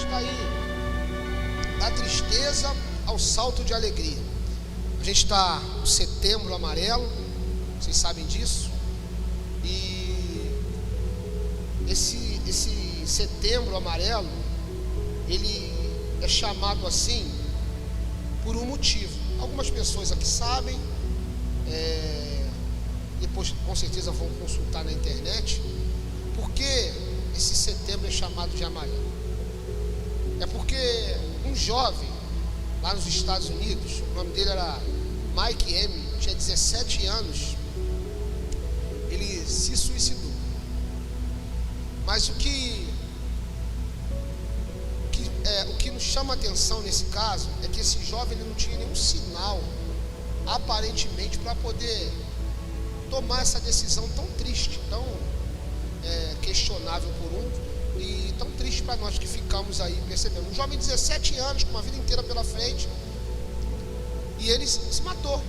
está aí, da tristeza ao salto de alegria. A gente está no Setembro Amarelo, vocês sabem disso. E esse Setembro Amarelo, ele é chamado assim por um motivo. Algumas pessoas aqui sabem, depois com certeza vão consultar na internet, porque esse setembro é chamado de amarelo. É porque um jovem lá nos Estados Unidos, o nome dele era Mike M, tinha 17 anos, ele se suicidou. Mas o que nos chama a atenção nesse caso é que esse jovem ele não tinha nenhum sinal, aparentemente, para poder tomar essa decisão tão triste, tão questionável por um, e tão triste para nós que ficamos aí percebendo. Um jovem de 17 anos, com uma vida inteira pela frente, e ele se matou,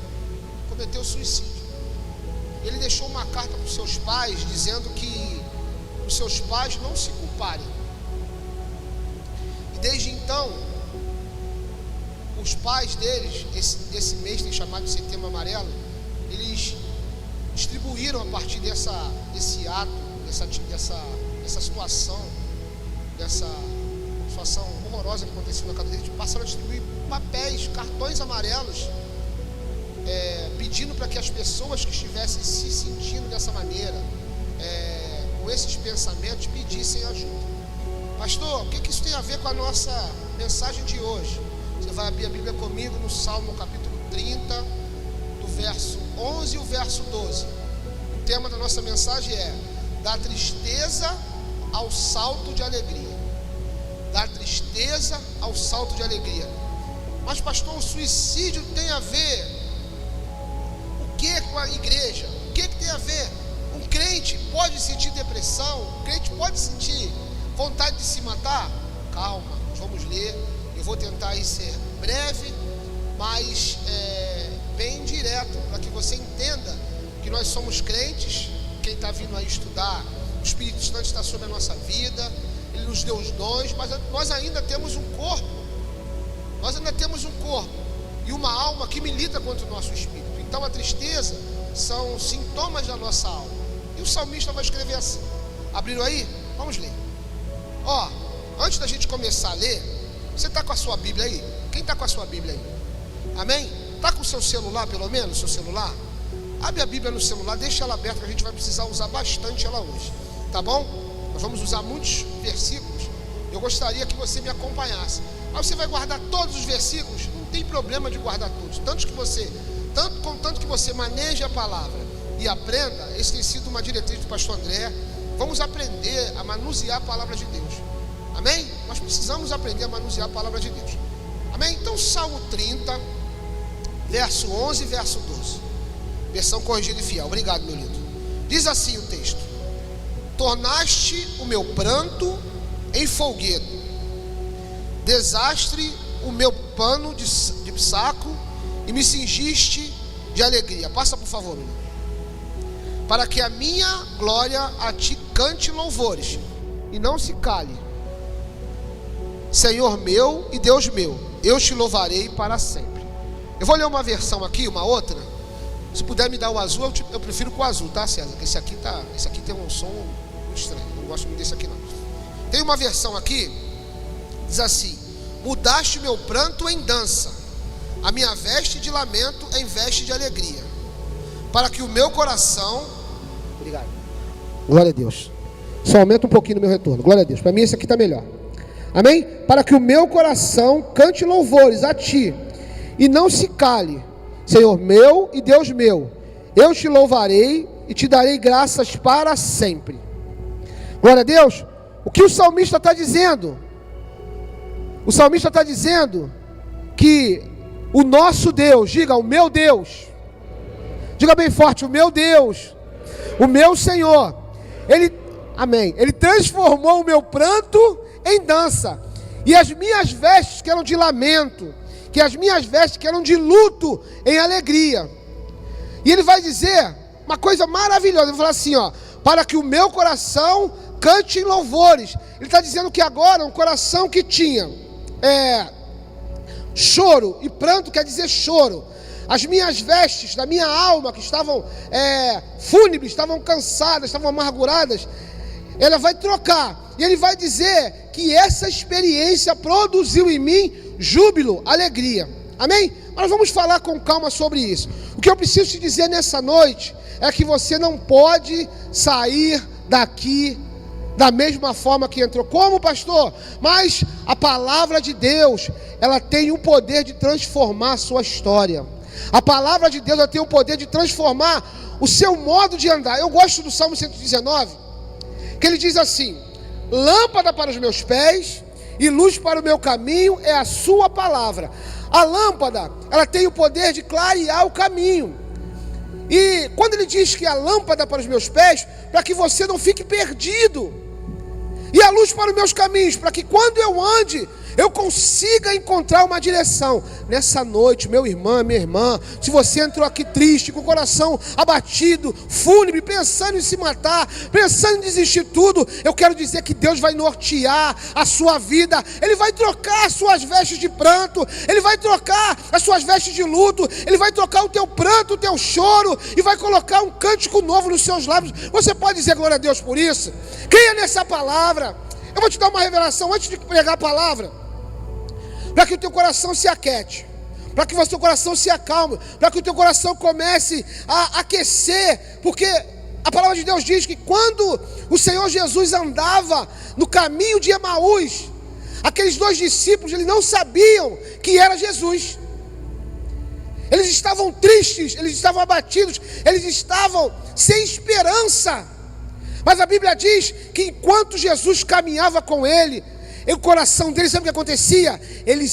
cometeu suicídio. Ele deixou uma carta para os seus pais, dizendo que os seus pais não se culparem. E desde então, os pais deles, esse mês tem chamado de Setembro Amarelo, eles distribuíram a partir desse ato, dessa situação horrorosa que aconteceu na casa deles, passaram a distribuir papéis, cartões amarelos, pedindo para que as pessoas que estivessem se sentindo dessa maneira, com esses pensamentos, pedissem ajuda. Pastor, o que isso tem a ver com a nossa mensagem de hoje? Você vai abrir a Bíblia comigo no Salmo capítulo 30, do verso 11 e o verso 12. O tema da nossa mensagem é: da tristeza ao salto de alegria. Da tristeza ao salto de alegria. Mas pastor, o suicídio tem a ver o que com a igreja? O que tem a ver? Um crente pode sentir depressão? Um crente pode sentir vontade de se matar? Calma, vamos ler. Eu vou tentar aí ser breve, mas bem direto, para que você entenda que nós somos crentes. Quem está vindo aí estudar, o Espírito Santo está sobre a nossa vida, Ele nos deu os dons, mas nós ainda temos um corpo. Nós ainda temos um corpo e uma alma que milita contra o nosso espírito. Então a tristeza são sintomas da nossa alma. E o salmista vai escrever assim. Abriram aí? Vamos ler. Antes da gente começar a ler, você está com a sua Bíblia aí? Quem está com a sua Bíblia aí? Amém? Está com o seu celular, pelo menos, seu celular? Abre a Bíblia no celular, deixa ela aberta, que a gente vai precisar usar bastante ela hoje. Tá bom? Nós vamos usar muitos versículos. Eu gostaria que você me acompanhasse. Mas você vai guardar todos os versículos? Não tem problema de guardar todos. Tanto que você maneje a palavra e aprenda. Esse tem sido uma diretriz do pastor André. Vamos aprender a manusear a palavra de Deus. Amém? Nós precisamos aprender a manusear a palavra de Deus. Amém? Então, Salmo 30, verso 11 e verso 12. Versão corrigida e fiel. Obrigado, meu lindo. Diz assim o texto: tornaste o meu pranto em folguedo, desastre o meu pano de saco e me cingiste de alegria. Passa, por favor, meu lindo. Para que a minha glória a ti cante louvores e não se cale. Senhor meu e Deus meu, eu te louvarei para sempre. Eu vou ler uma versão aqui, uma outra. Se puder me dar o azul, eu prefiro com o azul, tá, César? Porque esse aqui tem um som estranho. Não gosto muito desse aqui, não. Tem uma versão aqui, diz assim: mudaste meu pranto em dança, a minha veste de lamento em veste de alegria, para que o meu coração... Obrigado. Glória a Deus. Só aumenta um pouquinho no meu retorno. Glória a Deus. Para mim esse aqui está melhor. Amém? Para que o meu coração cante louvores a ti e não se cale. Senhor meu e Deus meu, eu te louvarei e te darei graças para sempre. Glória a Deus. O que o salmista está dizendo? O salmista está dizendo que o nosso Deus, diga o meu Deus, diga bem forte, o meu Deus, o meu Senhor, Ele, amém, Ele transformou o meu pranto em dança, e as minhas vestes que eram de lamento, que as minhas vestes que eram de luto, em alegria. E Ele vai dizer uma coisa maravilhosa, Ele vai falar assim, para que o meu coração cante em louvores. Ele está dizendo que agora um coração que tinha choro, e pranto quer dizer choro. As minhas vestes da minha alma que estavam fúnebres, estavam cansadas, estavam amarguradas, ela vai trocar. E ele vai dizer que essa experiência produziu em mim júbilo, alegria. Amém? Mas nós vamos falar com calma sobre isso. O que eu preciso te dizer nessa noite é que você não pode sair daqui da mesma forma que entrou. Como, pastor? Mas a palavra de Deus, ela tem o poder de transformar a sua história. A palavra de Deus, ela tem o poder de transformar o seu modo de andar. Eu gosto do Salmo 119, que ele diz assim: lâmpada para os meus pés e luz para o meu caminho é a sua palavra. A lâmpada, ela tem o poder de clarear o caminho. E quando ele diz que a lâmpada para os meus pés, para que você não fique perdido, e a luz para os meus caminhos, para que quando eu ande, eu consiga encontrar uma direção. Nessa noite, meu irmão, minha irmã, se você entrou aqui triste, com o coração abatido, fúnebre, pensando em se matar, pensando em desistir tudo, eu quero dizer que Deus vai nortear a sua vida. Ele vai trocar as suas vestes de pranto, Ele vai trocar as suas vestes de luto, Ele vai trocar o teu pranto, o teu choro, e vai colocar um cântico novo nos seus lábios. Você pode dizer glória a Deus por isso? Creia nessa palavra. Eu vou te dar uma revelação antes de pregar a palavra, para que o teu coração se aquete, para que o teu coração se acalme, para que o teu coração comece a aquecer, porque a palavra de Deus diz que quando o Senhor Jesus andava no caminho de Emaús, aqueles dois discípulos, eles não sabiam que era Jesus. Eles estavam tristes, eles estavam abatidos, eles estavam sem esperança. Mas a Bíblia diz que enquanto Jesus caminhava com ele, e o coração deles, sabe o que acontecia? Ele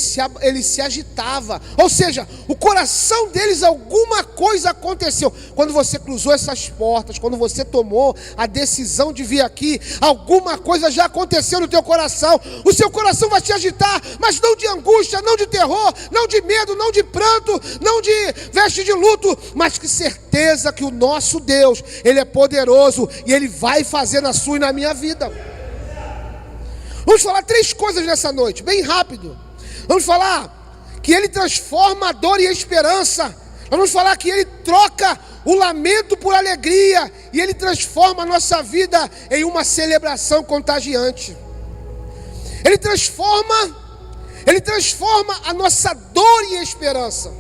se agitava. Ou seja, o coração deles, alguma coisa aconteceu. Quando você cruzou essas portas, quando você tomou a decisão de vir aqui, alguma coisa já aconteceu no teu coração. O seu coração vai te agitar, mas não de angústia, não de terror, não de medo, não de pranto, não de veste de luto, mas que certeza que o nosso Deus, Ele é poderoso e Ele vai fazer na sua e na minha vida. Vamos falar 3 coisas nessa noite, bem rápido. Vamos falar que Ele transforma a dor em esperança. Vamos falar que Ele troca o lamento por alegria. E Ele transforma a nossa vida em uma celebração contagiante. Ele transforma a nossa dor em esperança.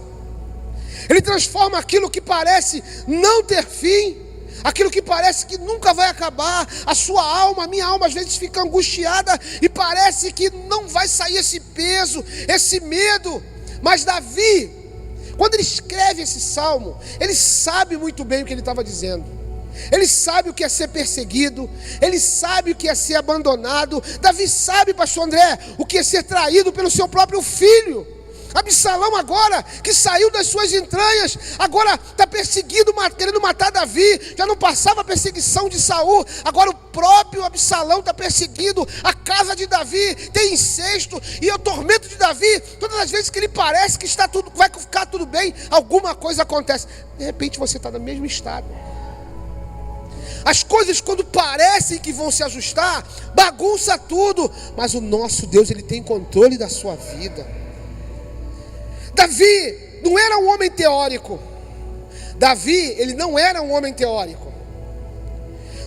Ele transforma aquilo que parece não ter fim, aquilo que parece que nunca vai acabar. A sua alma, a minha alma às vezes fica angustiada e parece que não vai sair esse peso, esse medo. Mas Davi, quando ele escreve esse salmo, ele sabe muito bem o que ele estava dizendo. Ele sabe o que é ser perseguido, ele sabe o que é ser abandonado. Davi sabe, pastor André, o que é ser traído pelo seu próprio filho. Absalão agora, que saiu das suas entranhas, agora está perseguido, querendo matar Davi. Já não passava a perseguição de Saul, agora o próprio Absalão está perseguindo a casa de Davi, tem incesto, e o tormento de Davi, todas as vezes que ele parece que está tudo, vai ficar tudo bem, alguma coisa acontece. De repente você está no mesmo estado. As coisas quando parecem que vão se ajustar, bagunça tudo, mas o nosso Deus, Ele tem controle da sua vida. Davi não era um homem teórico. Davi, ele não era um homem teórico.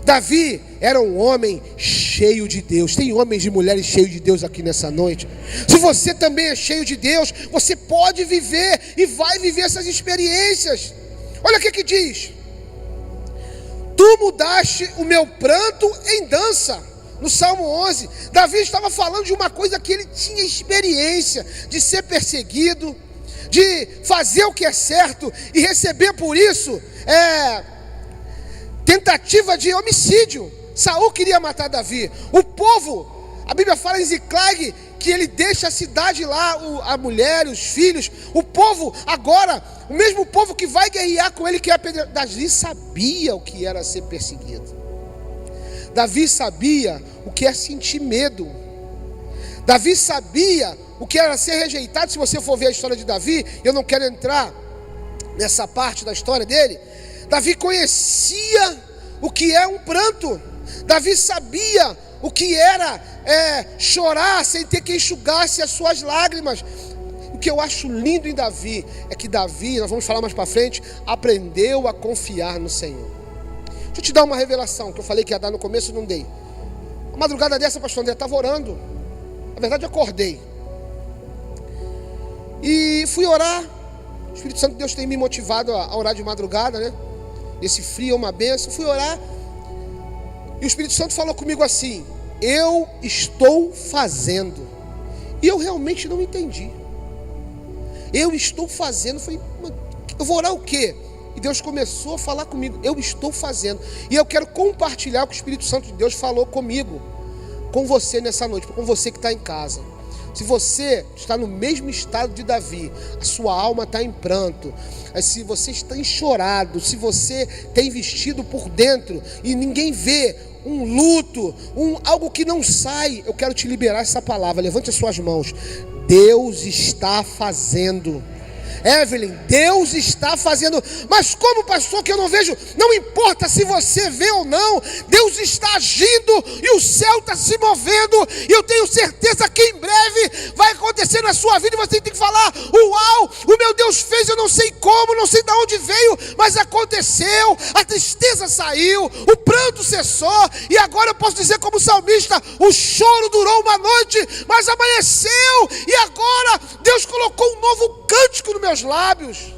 Davi era um homem cheio de Deus. Tem homens e mulheres cheios de Deus aqui nessa noite. Se você também é cheio de Deus, você pode viver e vai viver essas experiências. Olha o que diz: tu mudaste o meu pranto em dança. No Salmo 11, Davi estava falando de uma coisa que ele tinha experiência, de ser perseguido, de fazer o que é certo e receber por isso tentativa de homicídio. Saul queria matar Davi. O povo, a Bíblia fala em Ziclag, que ele deixa a cidade lá, a mulher, os filhos. O povo agora, o mesmo povo que vai guerrear com ele, que é apedrejado. Davi sabia o que era ser perseguido. Davi sabia o que é sentir medo. Davi sabia o que era ser rejeitado. Se você for ver a história de Davi, eu não quero entrar nessa parte da história dele. Davi conhecia o que é um pranto. Davi sabia o que era chorar sem ter que enxugar-se as suas lágrimas. O que eu acho lindo em Davi é que Davi, nós vamos falar mais para frente, aprendeu a confiar no Senhor. Deixa eu te dar uma revelação que eu falei que ia dar no começo e não dei. Uma madrugada dessa, pastor André, estava orando. Na verdade, eu acordei e fui orar. O Espírito Santo de Deus tem me motivado a orar de madrugada, né? Esse frio é uma bênção. Fui orar e o Espírito Santo falou comigo assim: eu estou fazendo. E eu realmente não entendi. Eu estou fazendo. Falei, eu vou orar o quê? E Deus começou a falar comigo: eu estou fazendo. E eu quero compartilhar o que o Espírito Santo de Deus falou comigo, com você nessa noite, com você que está em casa. Se você está no mesmo estado de Davi, a sua alma está em pranto, se você está enchorado, se você tem vestido por dentro e ninguém vê, um luto, algo que não sai, eu quero te liberar essa palavra. Levante as suas mãos. Deus está fazendo. Evelyn, Deus está fazendo. Mas como, pastor, que eu não vejo? Não importa se você vê ou não, Deus está agindo e o céu está se movendo. E eu tenho certeza que em breve vai acontecer na sua vida e você tem que falar: uau, o meu Deus fez, eu não sei como, não sei de onde veio, mas aconteceu. A tristeza saiu, o pranto cessou, e agora eu posso dizer como salmista: o choro durou uma noite, mas amanheceu, e agora Deus colocou um novo cântico no meus lábios.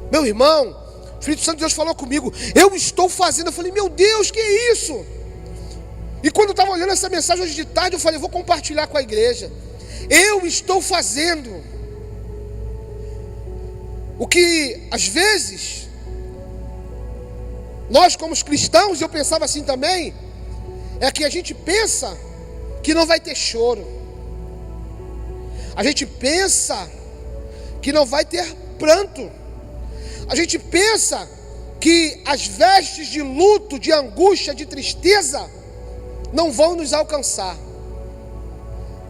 Meu irmão, o Espírito Santo de Deus falou comigo: eu estou fazendo. Eu falei: meu Deus, que é isso? E quando eu estava olhando essa mensagem hoje de tarde, eu falei: vou compartilhar com a igreja. Eu estou fazendo. O que às vezes nós como cristãos, eu pensava assim também, é que a gente pensa que não vai ter choro. A gente pensa que não vai ter pranto. A gente pensa que as vestes de luto, de angústia, de tristeza não vão nos alcançar.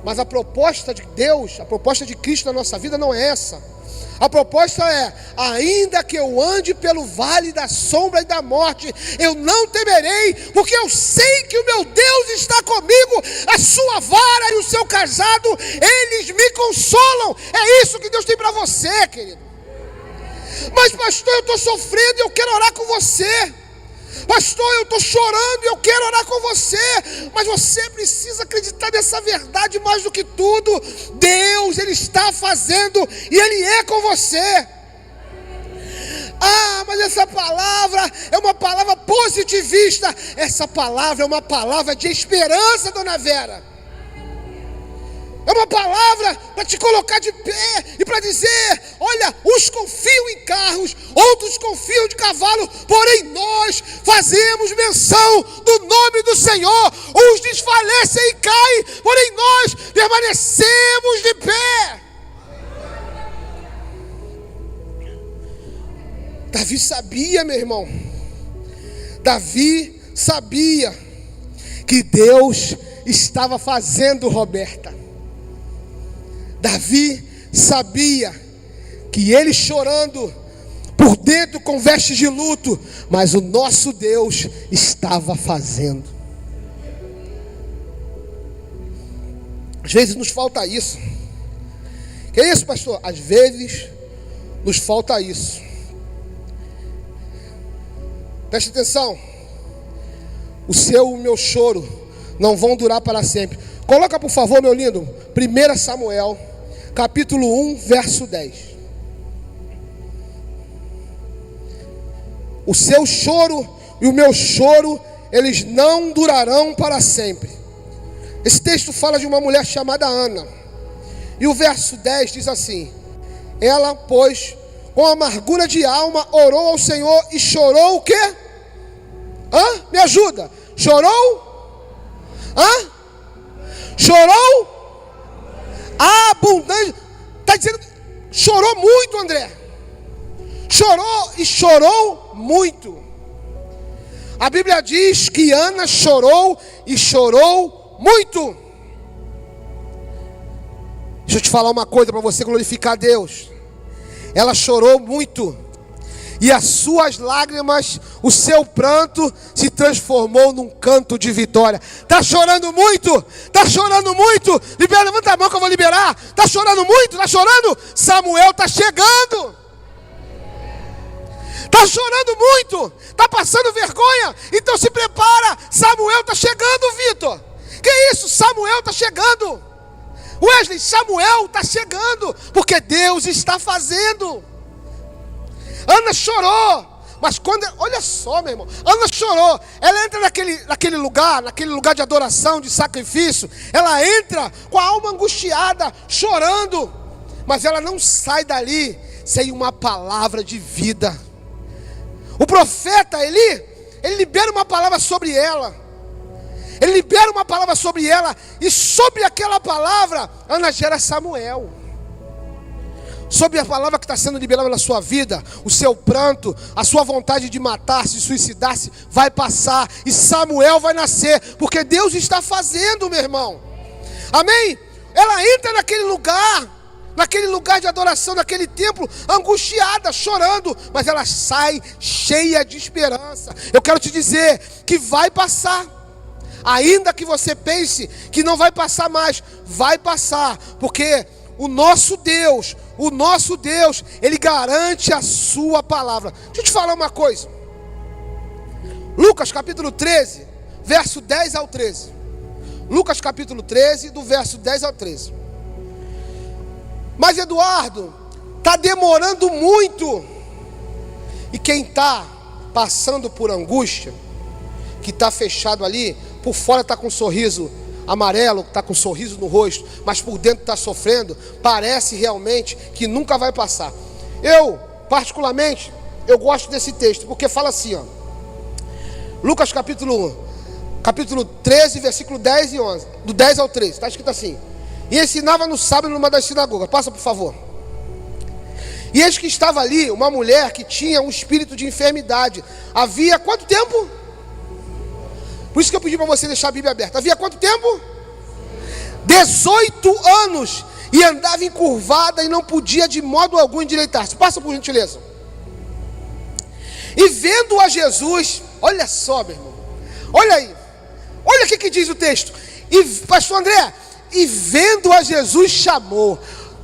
Mas a proposta de Deus, a proposta de Cristo na nossa vida não é essa. A proposta é: ainda que eu ande pelo vale da sombra e da morte, eu não temerei, porque eu sei que o meu Deus está comigo. A sua vara e o seu cajado, eles me consolam. É isso que Deus tem para você, querido. Mas pastor, eu estou sofrendo e eu quero orar com você. Pastor, eu estou chorando e eu quero orar com você. Mas você precisa acreditar nessa verdade mais do que tudo. Deus, Ele está fazendo e Ele é com você. Ah, mas essa palavra é uma palavra positivista. Essa palavra é uma palavra de esperança, dona Vera. É uma palavra para te colocar de pé e para dizer: olha, uns confiam em carros, outros confiam de cavalo, porém nós fazemos menção do nome do Senhor. Uns desfalecem e caem, porém nós permanecemos de pé. Davi sabia, meu irmão. Davi sabia que Deus estava fazendo, Roberta. Davi sabia que ele chorando por dentro com vestes de luto, mas o nosso Deus estava fazendo. Às vezes nos falta isso. Que é isso, pastor? Às vezes nos falta isso. Preste atenção. O seu e o meu choro não vão durar para sempre. Coloca, por favor, meu lindo, 1 Samuel, capítulo 1, verso 10. O seu choro e o meu choro, eles não durarão para sempre. Esse texto fala de uma mulher chamada Ana. E o verso 10 diz assim: ela, pois, com amargura de alma, orou ao Senhor e chorou o quê? Me ajuda. Chorou? Chorou? Abundante. Está dizendo, chorou muito, André. Chorou e chorou muito. A Bíblia diz que Ana chorou e chorou muito. Deixa eu te falar uma coisa para você glorificar a Deus. Ela chorou muito. e as suas lágrimas, o seu pranto se transformou num canto de vitória. Está chorando muito? Está chorando muito? Libera, levanta a mão que eu vou liberar. Está chorando muito? Está chorando? Samuel está chegando. Está chorando muito? Está passando vergonha? Então se prepara, Samuel está chegando, Vitor. Que isso? Samuel está chegando. Wesley, Samuel está chegando, porque Deus está fazendo. Ana chorou, mas olha só, meu irmão, Ana chorou, ela entra naquele lugar de adoração, de sacrifício, ela entra com a alma angustiada, chorando, mas ela não sai dali sem uma palavra de vida. O profeta ele libera uma palavra sobre ela, e sobre aquela palavra, Ana gera Samuel. Sobre a palavra que está sendo liberada na sua vida, o seu pranto, a sua vontade de matar-se, suicidar-se, vai passar, e Samuel vai nascer, porque Deus está fazendo, meu irmão. Amém? Ela entra naquele lugar de adoração, naquele templo, angustiada, chorando, mas ela sai cheia de esperança. Eu quero te dizer que vai passar, ainda que você pense que não vai passar mais, vai passar, porque o nosso Deus, Ele garante a sua palavra. Deixa eu te falar uma coisa. Lucas capítulo 13, verso 10 ao 13. Lucas capítulo 13, do verso 10 ao 13. Mas Eduardo, está demorando muito. E quem está passando por angústia, que está fechado ali, por fora está com um sorriso amarelo, está com um sorriso no rosto, mas por dentro está sofrendo, parece realmente que nunca vai passar. Eu, particularmente, eu gosto desse texto, porque fala assim, ó, Lucas capítulo 13, versículo 10 e 11, do 10 ao 13, está escrito assim: e ensinava no sábado numa das sinagogas. Passa por favor. E eis que estava ali uma mulher que tinha um espírito de enfermidade. Havia quanto tempo? Por isso que eu pedi para você deixar a Bíblia aberta. Havia quanto tempo? 18 anos. E andava encurvada e não podia de modo algum endireitar-se. Passa por gentileza. E vendo a Jesus, olha só, meu irmão, olha aí, olha o que diz o texto. E pastor André, e vendo a Jesus chamou.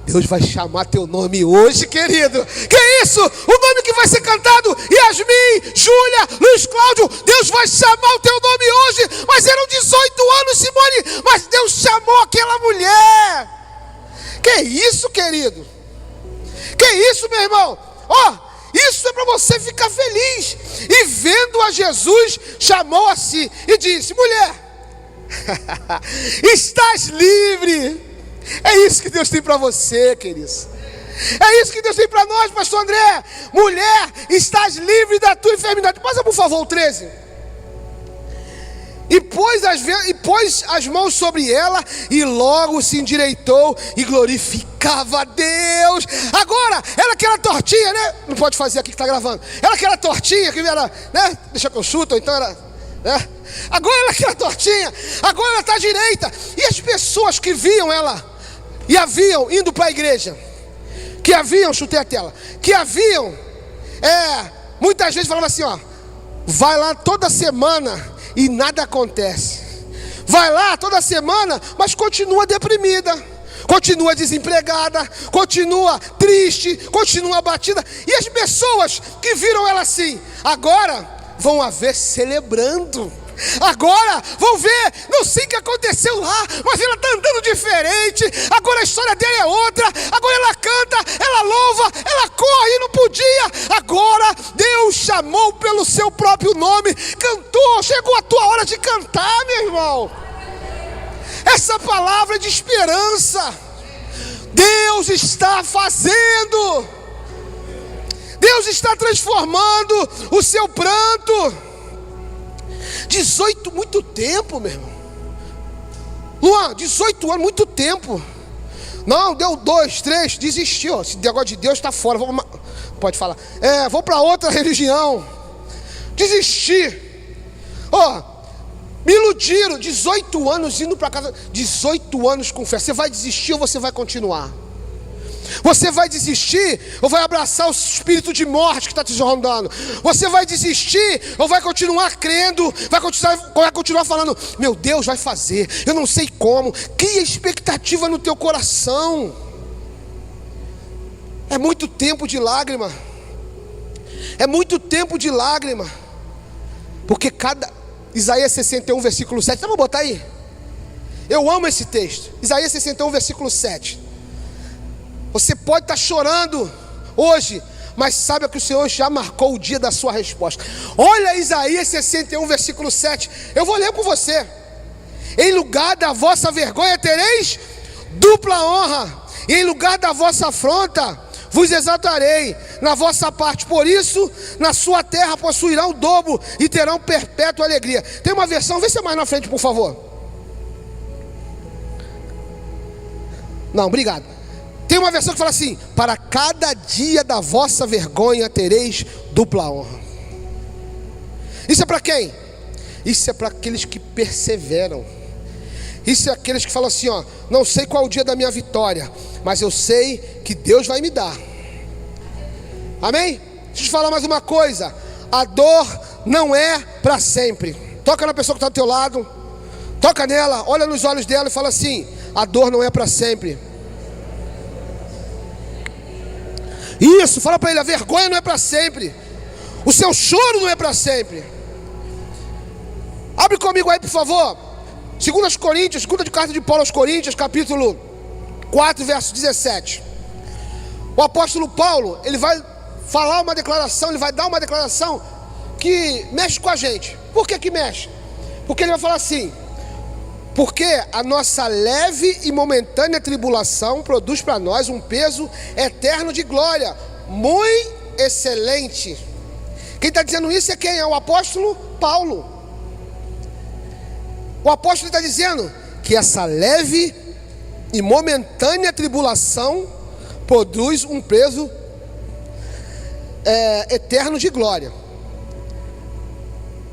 Deus vai chamar teu nome hoje, querido. Que isso? O nome que vai ser cantado: Yasmin, Júlia, Luiz Cláudio. Deus vai chamar o teu nome hoje. Mas eram 18 anos, Simone. Mas Deus chamou aquela mulher. Que isso, querido? Que isso, meu irmão? Ó, isso é para você ficar feliz. E vendo a Jesus, chamou a si e disse: mulher, estás livre. É isso que Deus tem para você, queridos. É isso que Deus tem para nós, pastor André. Mulher, estás livre da tua enfermidade. Passa por favor o 13. E pôs as mãos sobre ela, e logo se endireitou e glorificava a Deus. Agora, ela que era tortinha, né? Não pode fazer aqui que está gravando. Ela que era tortinha, que era, né? Deixa que eu chuto, então era, né? Agora ela que era tortinha, agora ela está direita. E as pessoas que viam ela e haviam indo para a igreja, que haviam, chutei a tela, que haviam, muitas vezes falavam assim, ó, vai lá toda semana e nada acontece. Vai lá toda semana, mas continua deprimida, continua desempregada, continua triste, continua abatida. E as pessoas que viram ela assim, agora vão a ver celebrando. Agora vão ver, não sei o que aconteceu lá, mas ela está andando diferente. Agora a história dela é outra. Agora ela canta, ela louva, ela corre e não podia. Agora Deus chamou pelo seu próprio nome, cantou, chegou a tua hora de cantar, meu irmão. Essa palavra é de esperança. Deus está fazendo, Deus está transformando o seu pranto. 18, muito tempo, meu irmão. Luan, 18 anos, muito tempo. Não, deu 2, 3, desistiu. Esse negócio de Deus está fora. Pode falar. Vou para outra religião. Desisti. Me iludiram. 18 anos indo para casa. 18 anos com fé. Você vai desistir ou você vai continuar? Você vai desistir ou vai abraçar o espírito de morte que está te rondando? Você vai desistir ou vai continuar crendo, vai continuar falando, meu Deus vai fazer, eu não sei como. Cria expectativa no teu coração. É muito tempo de lágrima. É muito tempo de lágrima. Porque Isaías 61 versículo 7, vamos botar aí? Eu amo esse texto, Isaías 61 versículo 7. Você pode estar chorando hoje, mas saiba que o Senhor já marcou o dia da sua resposta. Olha Isaías 61 versículo 7. Eu vou ler com você. Em lugar da vossa vergonha tereis dupla honra, e em lugar da vossa afronta vos exaltarei na vossa parte. Por isso na sua terra possuirão o dobro e terão perpétua alegria. Tem uma versão, vê se é mais na frente por favor. Não, obrigado. Tem uma versão que fala assim: para cada dia da vossa vergonha tereis dupla honra. Isso é para quem? Isso é para aqueles que perseveram. Isso é aqueles que falam assim, ó, não sei qual é o dia da minha vitória, mas eu sei que Deus vai me dar. Amém? Deixa eu te falar mais uma coisa. A dor não é para sempre. Toca na pessoa que está do teu lado. Toca nela, olha nos olhos dela e fala assim: a dor não é para sempre. Isso, fala para ele, a vergonha não é para sempre. O seu choro não é para sempre. Abre comigo aí por favor 2 Coríntios, segunda carta de Paulo aos Coríntios, capítulo 4, verso 17. O apóstolo Paulo, ele vai falar uma declaração, ele vai dar uma declaração que mexe com a gente. Por que mexe? Porque ele vai falar assim: porque a nossa leve e momentânea tribulação produz para nós um peso eterno de glória, muito excelente. Quem está dizendo isso é quem? É o apóstolo Paulo. O apóstolo está dizendo que essa leve e momentânea tribulação produz um peso eterno de glória.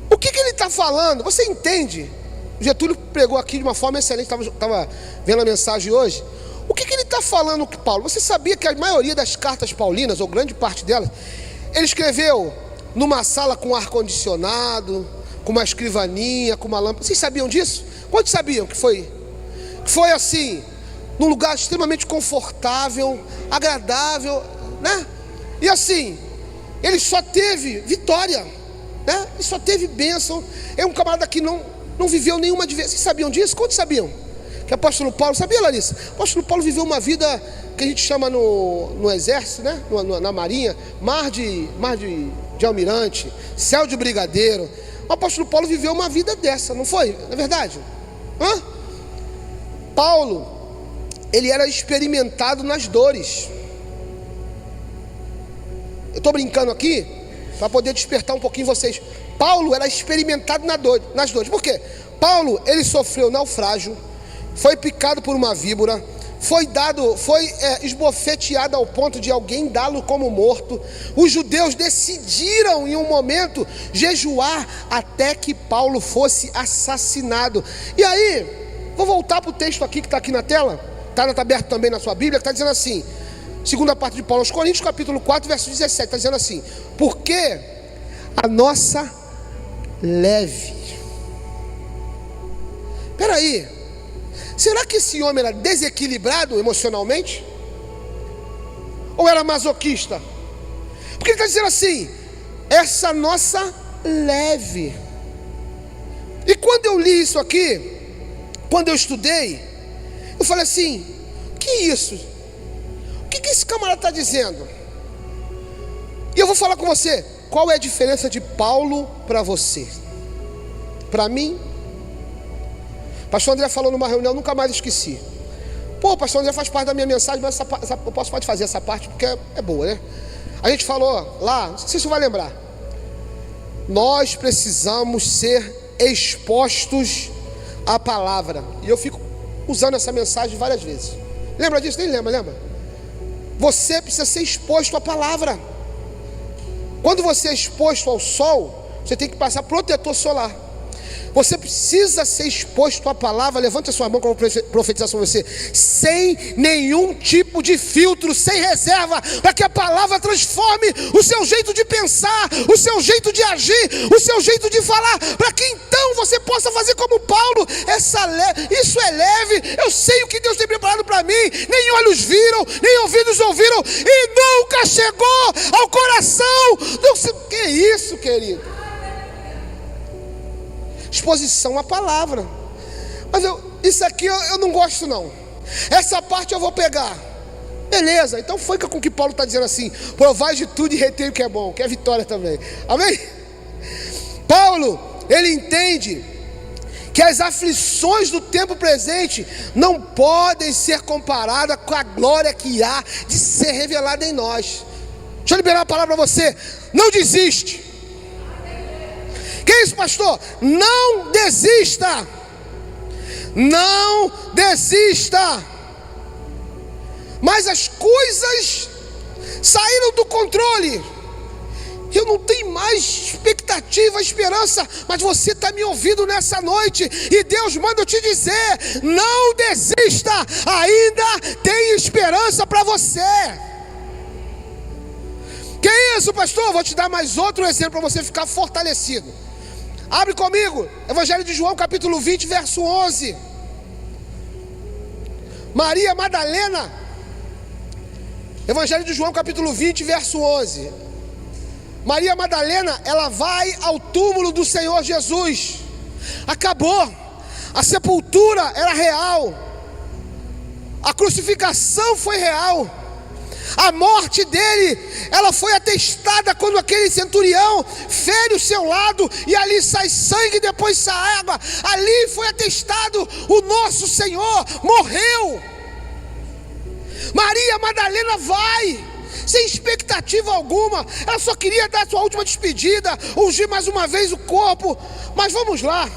O que ele está falando? Você entende? O Getúlio pregou aqui de uma forma excelente, estava vendo a mensagem hoje. O que ele está falando com Paulo? Você sabia que a maioria das cartas paulinas, ou grande parte delas, ele escreveu numa sala com ar-condicionado, com uma escrivaninha, com uma lâmpada? Vocês sabiam disso? Quantos sabiam que foi? Que foi assim, num lugar extremamente confortável, agradável, né? E assim, ele só teve vitória, né? Ele só teve bênção. É um camarada que não viveu nenhuma adversidade. Vocês sabiam disso? Quantos sabiam? Que o apóstolo Paulo, sabia, Larissa? O apóstolo Paulo viveu uma vida que a gente chama no exército, né? Na marinha, mar de almirante, céu de brigadeiro. O apóstolo Paulo viveu uma vida dessa, não foi? Não é verdade? Paulo, ele era experimentado nas dores. Eu estou brincando aqui para poder despertar um pouquinho vocês. Paulo era experimentado nas dores. Por quê? Paulo, ele sofreu naufrágio, foi picado por uma víbora, foi esbofeteado ao ponto de alguém dá-lo como morto. Os judeus decidiram em um momento jejuar até que Paulo fosse assassinado. E aí, vou voltar para o texto aqui que está aqui na tela, está aberto também na sua Bíblia, que está dizendo assim, segunda parte de Paulo aos Coríntios, capítulo 4, verso 17, está dizendo assim: porque a nossa leve. Peraí, será que esse homem era desequilibrado emocionalmente? Ou era masoquista? Porque ele está dizendo assim: essa nossa leve. E quando eu li isso aqui, quando eu estudei, eu falei assim: que isso? O que esse camarada está dizendo? E eu vou falar com você, qual é a diferença de Paulo para você? Para mim, pastor André falou numa reunião, nunca mais esqueci. Pô, pastor André faz parte da minha mensagem, mas eu pode fazer essa parte porque é boa, né? A gente falou lá, não sei se você vai lembrar, nós precisamos ser expostos à palavra. E eu fico usando essa mensagem várias vezes. Lembra disso? Nem lembra? Você precisa ser exposto à palavra. Quando você é exposto ao sol, você tem que passar protetor solar. Você precisa ser exposto à palavra. Levante a sua mão que eu vou profetizar sobre você. Sem nenhum tipo de filtro, sem reserva, para que a palavra transforme o seu jeito de pensar, o seu jeito de agir, o seu jeito de falar, para que então você possa fazer como Paulo. Isso é leve, eu sei o que Deus tem preparado para mim. Nem olhos viram, nem ouvidos ouviram, e nunca chegou ao coração do... Que isso, querido? Exposição à palavra. Mas isso aqui eu não gosto não. Essa parte eu vou pegar. Beleza, então foi com o que Paulo está dizendo assim: provai de tudo e retém o que é bom, que é vitória também. Amém? Paulo, ele entende que as aflições do tempo presente não podem ser comparadas com a glória que há de ser revelada em nós. Deixa eu liberar a palavra para você. Não desiste. Que isso, pastor? Não desista. Não desista. Mas as coisas saíram do controle. Eu não tenho mais expectativa, esperança. Mas você está me ouvindo nessa noite, e Deus manda eu te dizer: não desista. Ainda tem esperança para você. Que isso, pastor? Vou te dar mais outro exemplo para você ficar fortalecido. Abre comigo, Evangelho de João, capítulo 20, verso 11. Maria Madalena. Evangelho de João, capítulo 20, verso 11. Maria Madalena, ela vai ao túmulo do Senhor Jesus. Acabou. A sepultura era real. A crucificação foi real. A morte dele, ela foi atestada quando aquele centurião fere o seu lado e ali sai sangue, depois sai água. Ali foi atestado: o nosso Senhor morreu. Maria Madalena vai, sem expectativa alguma. Ela só queria dar sua última despedida, ungir mais uma vez o corpo. Mas vamos lá.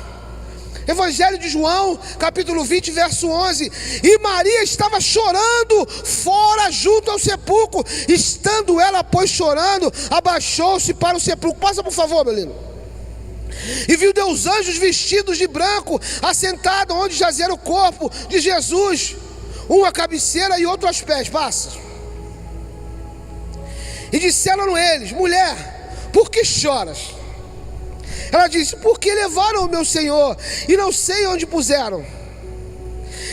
Evangelho de João, capítulo 20, verso 11. E Maria estava chorando fora junto ao sepulcro. Estando ela, pois, chorando, abaixou-se para o sepulcro. Passa, por favor, meu lindo. E viu Deus anjos vestidos de branco, assentados onde jazia o corpo de Jesus, um à cabeceira e outro aos pés. Passa. E disseram eles: mulher, por que choras? Ela disse: porque levaram o meu Senhor e não sei onde puseram.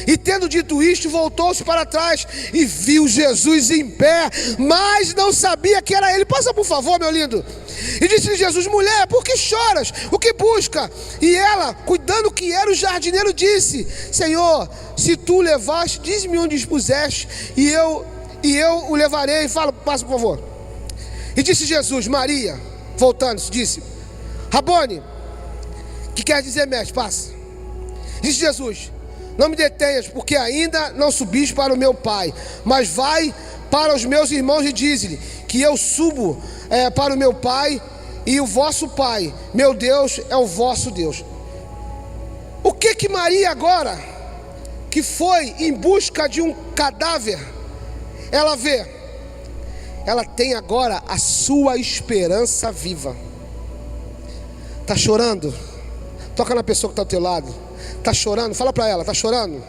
E tendo dito isto, voltou-se para trás e viu Jesus em pé, mas não sabia que era ele. Passa, por favor, meu lindo. E disse-lhe Jesus: mulher, por que choras? O que busca? E ela, cuidando que era o jardineiro, disse: Senhor, se tu o levaste, diz-me onde os puseste, e eu o levarei. Fala, passa, por favor. E disse Jesus: Maria, voltando-se, disse: Rabone, que quer dizer mestre, passa. Disse Jesus: não me detenhas, porque ainda não subiste para o meu Pai, mas vai para os meus irmãos e dize-lhe que eu subo para o meu Pai e o vosso Pai, meu Deus é o vosso Deus. O que Maria agora, que foi em busca de um cadáver, ela vê? Ela tem agora a sua esperança viva. Está chorando? Toca na pessoa que está ao teu lado. Está chorando? Fala para ela: está chorando?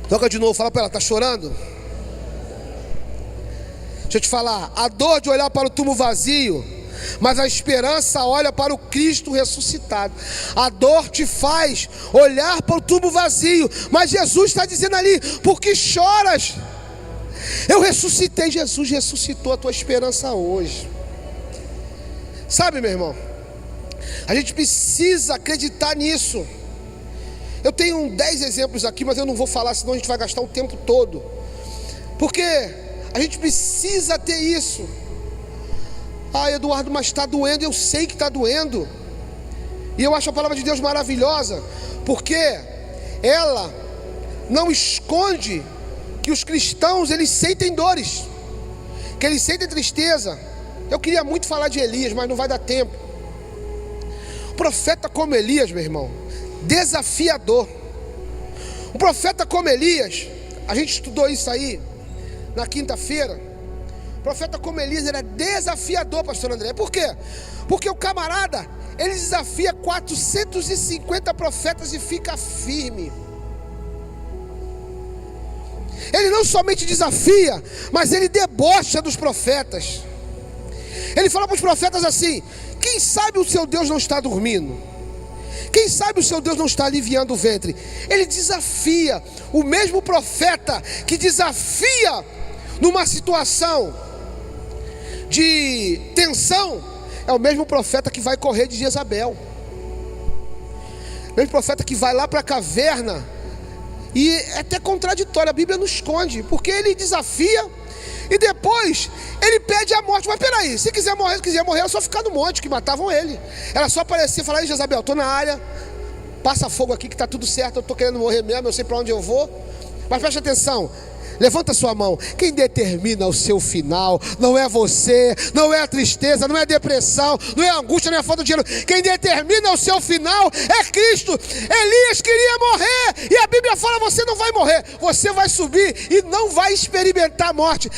Toca de novo, fala para ela: está chorando? Deixa eu te falar, a dor de olhar para o túmulo vazio, mas a esperança olha para o Cristo ressuscitado. A dor te faz olhar para o túmulo vazio, mas Jesus está dizendo ali: por que choras? Eu ressuscitei. Jesus ressuscitou a tua esperança hoje. Sabe, meu irmão, a gente precisa acreditar nisso. Eu tenho 10 exemplos aqui, mas eu não vou falar, senão a gente vai gastar o tempo todo. Porque a gente precisa ter isso. Ah, Eduardo, mas está doendo. Eu sei que está doendo. E eu acho a palavra de Deus maravilhosa, porque ela não esconde que os cristãos, eles sentem dores, que eles sentem tristeza. Eu queria muito falar de Elias, mas não vai dar tempo. Um profeta como Elias, meu irmão, desafiador. Um profeta como Elias, a gente estudou isso aí na quinta-feira. Um Profeta como Elias era desafiador, pastor André. Por quê? Porque o camarada, ele desafia 450 profetas e fica firme. Ele não somente desafia, mas ele debocha dos profetas. Ele fala para os profetas assim: quem sabe o seu Deus não está dormindo? Quem sabe o seu Deus não está aliviando o ventre? Ele desafia. O mesmo profeta que desafia numa situação de tensão é o mesmo profeta que vai correr de Jezabel. O mesmo profeta que vai lá para a caverna. E é até contraditório, a Bíblia não esconde, porque ele desafia e depois ele pede a morte. Mas peraí, se quiser morrer, era só ficar no monte, que matavam ele. Era só aparecer e falar: ei, Jezabel, estou na área, passa fogo aqui que está tudo certo, eu estou querendo morrer mesmo, eu sei para onde eu vou. Mas preste atenção, levanta sua mão. Quem determina o seu final não é você, não é a tristeza, não é a depressão, não é a angústia, não é a falta de dinheiro. Quem determina o seu final é Cristo. Elias queria morrer e a Bíblia fala: você não vai morrer, você vai subir e não vai experimentar a morte.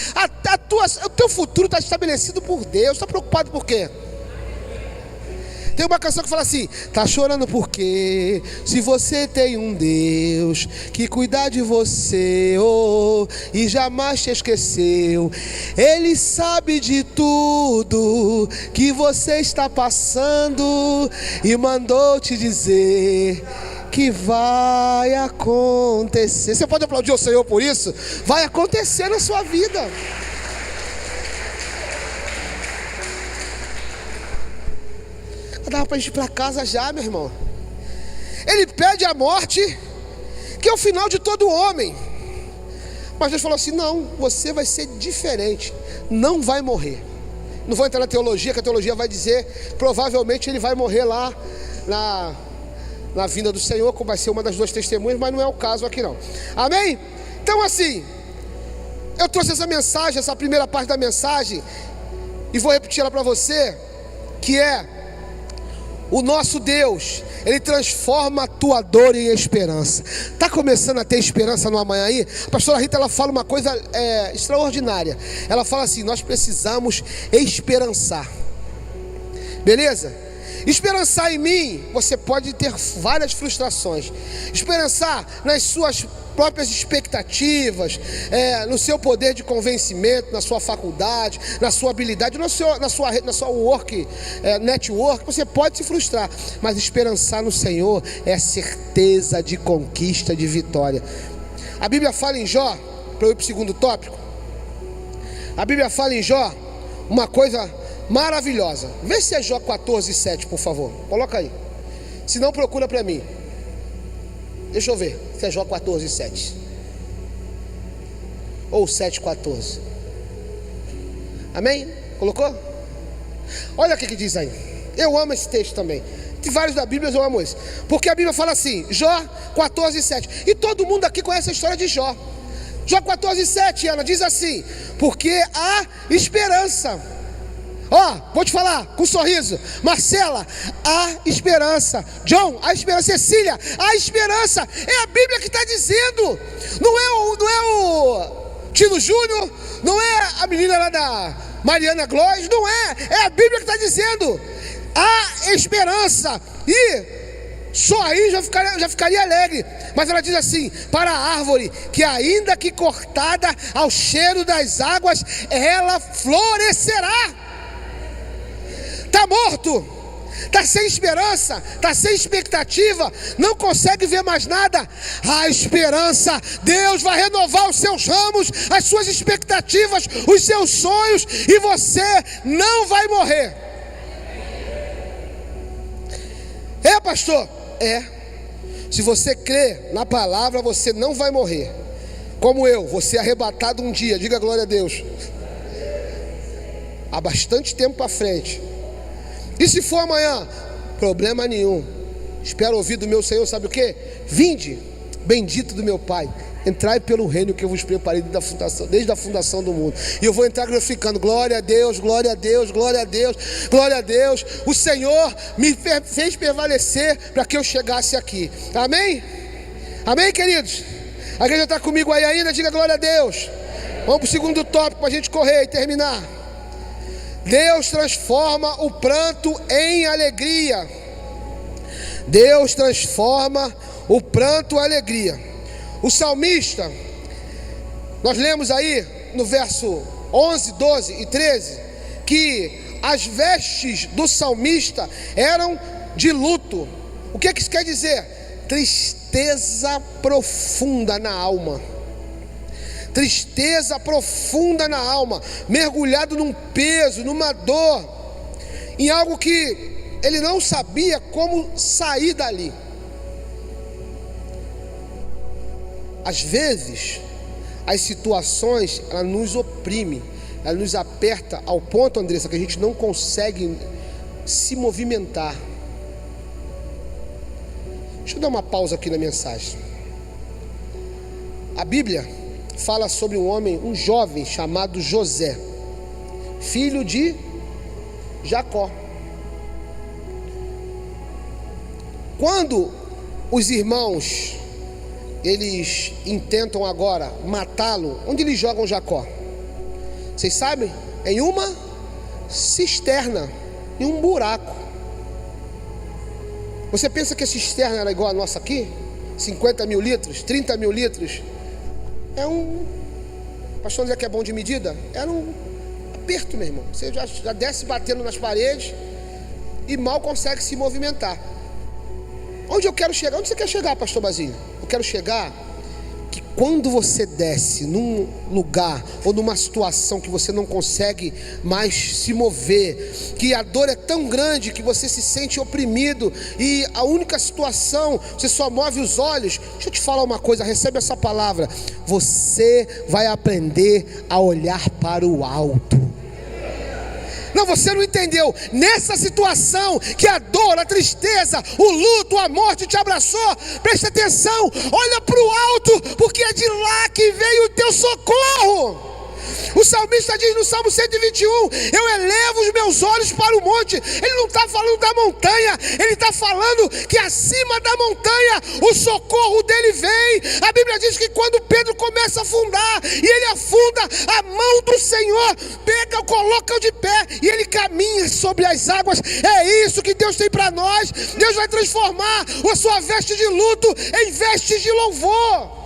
O teu futuro está estabelecido por Deus. Está preocupado por quê? Tem uma canção que fala assim: tá chorando por quê? Se você tem um Deus que cuida de você, oh, e jamais te esqueceu. Ele sabe de tudo que você está passando e mandou te dizer que vai acontecer. Você pode aplaudir o Senhor por isso? Vai acontecer na sua vida. Dava para a gente ir para casa já, meu irmão. Ele pede a morte, que é o final de todo homem. Mas Deus falou assim: não, você vai ser diferente, não vai morrer. Não vou entrar na teologia, que a teologia vai dizer, provavelmente ele vai morrer lá na vinda do Senhor, como vai ser uma das duas testemunhas, mas não é o caso aqui não. Amém? Então assim, eu trouxe essa mensagem, essa primeira parte da mensagem, e vou repetir ela para você, que é: o nosso Deus, Ele transforma a tua dor em esperança. Está começando a ter esperança no amanhã aí? A pastora Rita, ela fala uma coisa extraordinária. Ela fala assim: nós precisamos esperançar. Beleza? Esperançar em mim, você pode ter várias frustrações. Esperançar nas suas próprias expectativas, no seu poder de convencimento, na sua faculdade, na sua habilidade, na sua network, você pode se frustrar. Mas esperançar no Senhor é certeza de conquista, de vitória. A Bíblia fala em Jó, para eu ir para o segundo tópico. A Bíblia fala em Jó uma coisa maravilhosa. Vê se é Jó 14:7, por favor. Coloca aí. Se não, procura para mim. Deixa eu ver se é Jó 14:7 ou 7:14. Amém? Colocou? Olha o que diz aí. Eu amo esse texto também. Tem vários da Bíblia, eu amo esse. Porque a Bíblia fala assim, Jó 14:7. E todo mundo aqui conhece a história de Jó. Jó 14:7, Ana, diz assim: porque há esperança. Vou te falar com um sorriso. Marcela, há esperança. John, há esperança. Cecília, há esperança. É a Bíblia que está dizendo. Não é o Tino Júnior, não é a menina lá da Mariana Glóis, não é. É a Bíblia que está dizendo. Há esperança. E só aí já ficaria alegre. Mas ela diz assim: para a árvore que ainda que cortada ao cheiro das águas, ela florescerá. Está morto, está sem esperança, está sem expectativa, não consegue ver mais nada. Há esperança. Deus vai renovar os seus ramos, as suas expectativas, os seus sonhos, e você não vai morrer. Pastor? Se você crê na palavra, você não vai morrer. Como eu, vou ser arrebatado um dia. Diga glória a Deus. Há bastante tempo para frente. E se for amanhã? Problema nenhum. Espero ouvir do meu Senhor, sabe o que? Vinde, bendito do meu Pai, entrai pelo reino que eu vos preparei desde a fundação do mundo. E eu vou entrar glorificando: glória a Deus, glória a Deus, glória a Deus, glória a Deus. O Senhor me fez prevalecer para que eu chegasse aqui. Amém? Amém, queridos? A igreja está comigo aí ainda? Diga glória a Deus. Vamos para o segundo tópico para a gente correr e terminar. Deus transforma o pranto em alegria. Deus transforma o pranto em alegria. O salmista, nós lemos aí no verso 11, 12 e 13, que as vestes do salmista eram de luto. O que isso quer dizer? Tristeza profunda na alma. Tristeza profunda na alma, mergulhado num peso, numa dor, em algo que ele não sabia como sair dali. Às vezes, as situações, elas nos oprimem, ela nos aperta ao ponto, Andressa, que a gente não consegue se movimentar. Deixa eu dar uma pausa aqui na mensagem. A Bíblia fala sobre um homem, um jovem chamado José, filho de Jacó. Quando os irmãos, eles intentam agora matá-lo, onde eles jogam Jacó? Vocês sabem? Em uma cisterna, em um buraco. Você pensa que a cisterna era igual a nossa aqui? 50 mil litros, 30 mil litros? É um... Pastor André que é bom de medida? Era um aperto, meu irmão. Você já desce batendo nas paredes e mal consegue se movimentar. Onde eu quero chegar? Onde você quer chegar, pastor Basílio? Eu quero chegar que quando você desce num lugar ou numa situação que você não consegue mais se mover, que a dor é tão grande que você se sente oprimido e a única situação, você só move os olhos. Deixa eu te falar uma coisa, recebe essa palavra. Você vai aprender a olhar para o alto. Não, você não entendeu. Nessa situação que a dor, a tristeza, o luto, a morte te abraçou, preste atenção, olha para o alto, porque é de lá que veio o teu socorro. O salmista diz no Salmo 121, eu elevo os meus olhos para o monte. Ele não está falando da montanha, ele está falando que acima da montanha o socorro dele vem. A Bíblia diz que quando Pedro começa a afundar, e ele afunda, a mão do Senhor pega, coloca-o de pé, e ele caminha sobre as águas. É isso que Deus tem para nós. Deus vai transformar a sua veste de luto em vestes de louvor.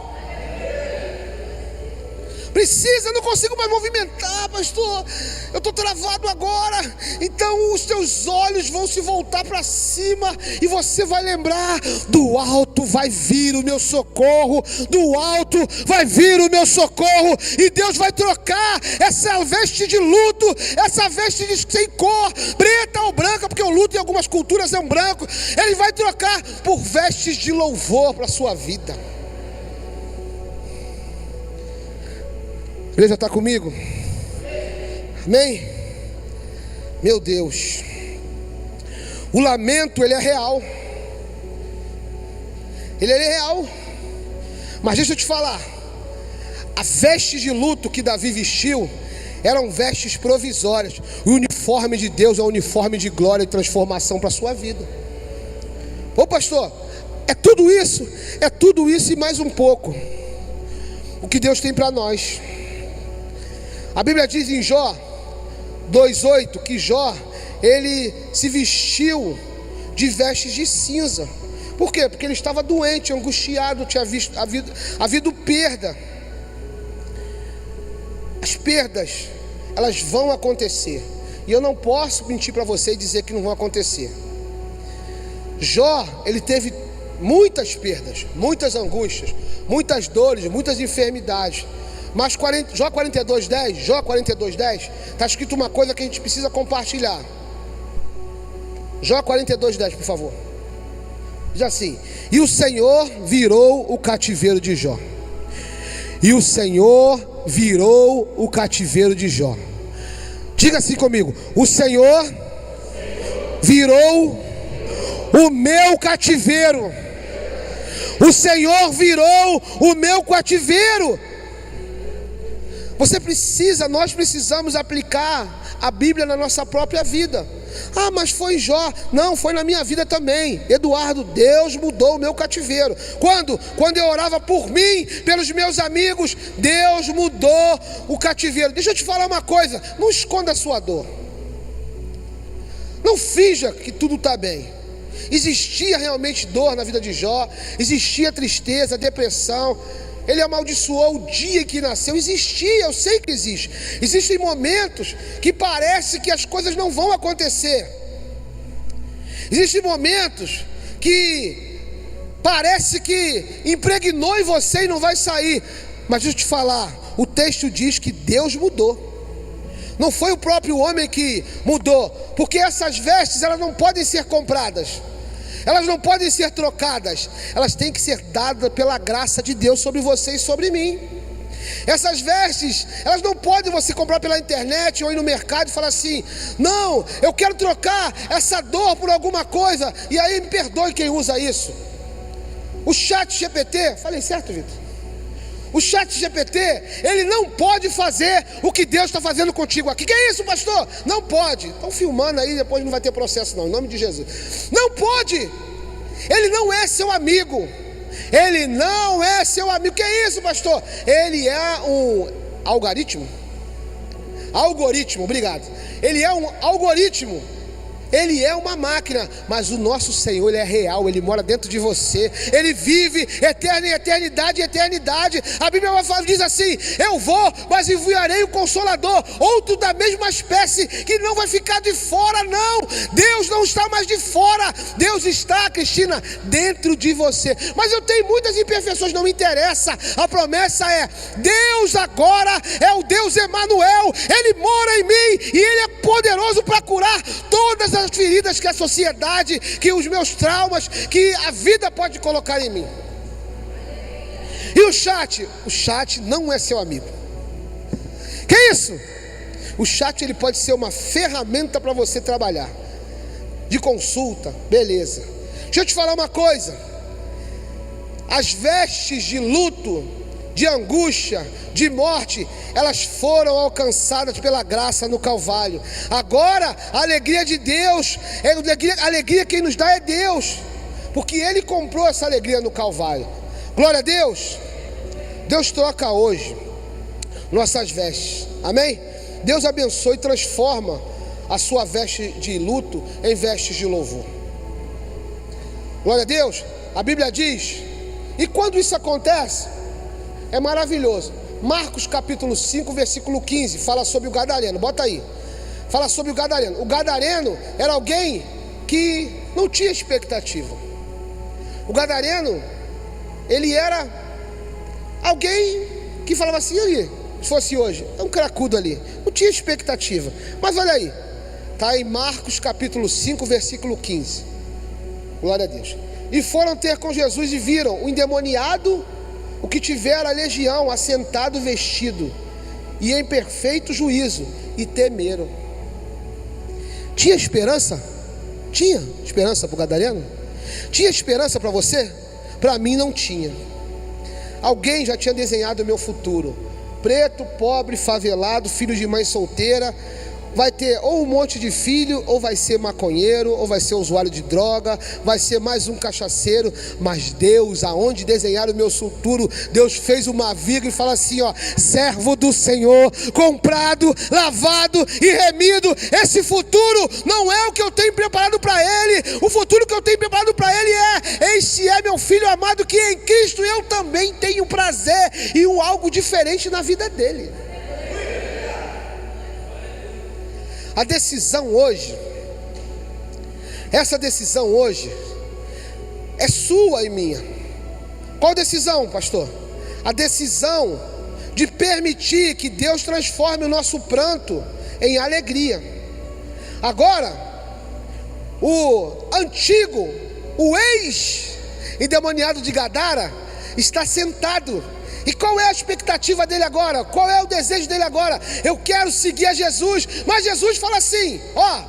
Precisa, não consigo mais movimentar, pastor, eu estou travado agora. Então os teus olhos vão se voltar para cima e você vai lembrar: do alto vai vir o meu socorro, do alto vai vir o meu socorro. E Deus vai trocar essa veste de luto, essa veste de sem cor, preta ou branca, porque o luto em algumas culturas é um branco. Ele vai trocar por vestes de louvor para a sua vida. A igreja está comigo? Amém? Meu Deus, o lamento, ele é real. Ele é real. Mas deixa eu te falar, a veste de luto que Davi vestiu eram vestes provisórias. O uniforme de Deus é um uniforme de glória e transformação para a sua vida. Ô pastor, é tudo isso e mais um pouco o que Deus tem para nós. A Bíblia diz em Jó 2,8 que Jó, ele se vestiu de vestes de cinza. Por quê? Porque ele estava doente, angustiado, tinha havido perda. As perdas, elas vão acontecer. E eu não posso mentir para você e dizer que não vão acontecer. Jó, ele teve muitas perdas, muitas angústias, muitas dores, muitas enfermidades. Mas Jó 42:10, está escrito uma coisa que a gente precisa compartilhar. Jó 42:10, por favor. Diz assim: e o Senhor virou o cativeiro de Jó. E o Senhor virou o cativeiro de Jó. Diga assim comigo: o Senhor virou o meu cativeiro. O Senhor virou o meu cativeiro. Nós precisamos aplicar a Bíblia na nossa própria vida. Ah, mas foi em Jó. Não, foi na minha vida também. Eduardo, Deus mudou o meu cativeiro. Quando eu orava por mim, pelos meus amigos, Deus mudou o cativeiro. Deixa eu te falar uma coisa, não esconda a sua dor. Não finja que tudo está bem. Existia realmente dor na vida de Jó, existia tristeza, depressão. Ele amaldiçoou o dia que nasceu. Existia, eu sei que existe. Existem momentos que parece que as coisas não vão acontecer. Existem momentos que parece que impregnou em você e não vai sair. Mas deixa eu te falar, o texto diz que Deus mudou. Não foi o próprio homem que mudou, porque essas vestes elas não podem ser compradas. Elas não podem ser trocadas. Elas têm que ser dadas pela graça de Deus sobre você e sobre mim. Essas vestes, elas não podem você comprar pela internet ou ir no mercado e falar assim: não, eu quero trocar essa dor por alguma coisa. E aí me perdoe quem usa isso. O ChatGPT, falei certo, Vitor? O ChatGPT, ele não pode fazer o que Deus está fazendo contigo aqui. Que é isso, pastor? Não pode. Estão filmando aí, depois não vai ter processo não, em nome de Jesus. Não pode. Ele não é seu amigo. Ele não é seu amigo. Que é isso, pastor? Ele é um algoritmo. Algoritmo, obrigado. Ele é um algoritmo. Ele é uma máquina, mas o nosso Senhor, Ele é real, Ele mora dentro de você, Ele vive eterno em eternidade e eternidade. A Bíblia diz assim: eu vou, mas enviarei o Consolador, outro da mesma espécie, que não vai ficar de fora, não. Deus não está mais de fora, Deus está, Cristina, dentro de você. Mas eu tenho muitas imperfeições, não me interessa. A promessa é: Deus agora é o Deus Emanuel, Ele mora em mim e Ele é poderoso para curar todas as feridas que a sociedade, que os meus traumas, que a vida pode colocar em mim. E o chat não é seu amigo. Que isso? O chat ele pode ser uma ferramenta para você trabalhar, de consulta, beleza. Deixa eu te falar uma coisa: as vestes de luto, de angústia, de morte, elas foram alcançadas pela graça no Calvário. Agora a alegria de Deus, a alegria quem nos dá é Deus, porque Ele comprou essa alegria no Calvário. Glória a Deus. Deus troca hoje nossas vestes, amém? Deus abençoe e transforma a sua veste de luto em vestes de louvor. Glória a Deus. A Bíblia diz, e quando isso acontece, é maravilhoso. Marcos capítulo 5, versículo 15, fala sobre o gadareno, bota aí. Fala sobre o gadareno. O gadareno era alguém que não tinha expectativa. O gadareno, ele era alguém que falava assim: ali, se fosse hoje, é um cracudo ali, não tinha expectativa. Mas olha aí, está em Marcos capítulo 5, versículo 15. Glória a Deus. E foram ter com Jesus e viram o endemoniado, o que tivera a legião, assentado vestido, e em perfeito juízo, e temeram. Tinha esperança? Tinha esperança para o gadareno? Tinha esperança para você? Para mim não tinha. Alguém já tinha desenhado o meu futuro: preto, pobre, favelado, filho de mãe solteira. Vai ter ou um monte de filho, ou vai ser maconheiro, ou vai ser usuário de droga, vai ser mais um cachaceiro. Mas Deus, aonde desenhar o meu futuro, Deus fez uma vírgula e fala assim: ó, servo do Senhor, comprado, lavado e remido. Esse futuro não é o que eu tenho preparado para ele. O futuro que eu tenho preparado para ele é: este é meu filho amado, que em Cristo eu também tenho prazer, e algo diferente na vida dele. A decisão hoje, essa decisão hoje é sua e minha. Qual decisão, pastor? A decisão de permitir que Deus transforme o nosso pranto em alegria. Agora, o antigo, o ex-endemoniado de Gadara está sentado. E qual é a expectativa dele agora? Qual é o desejo dele agora? Eu quero seguir a Jesus. Mas Jesus fala assim: ó,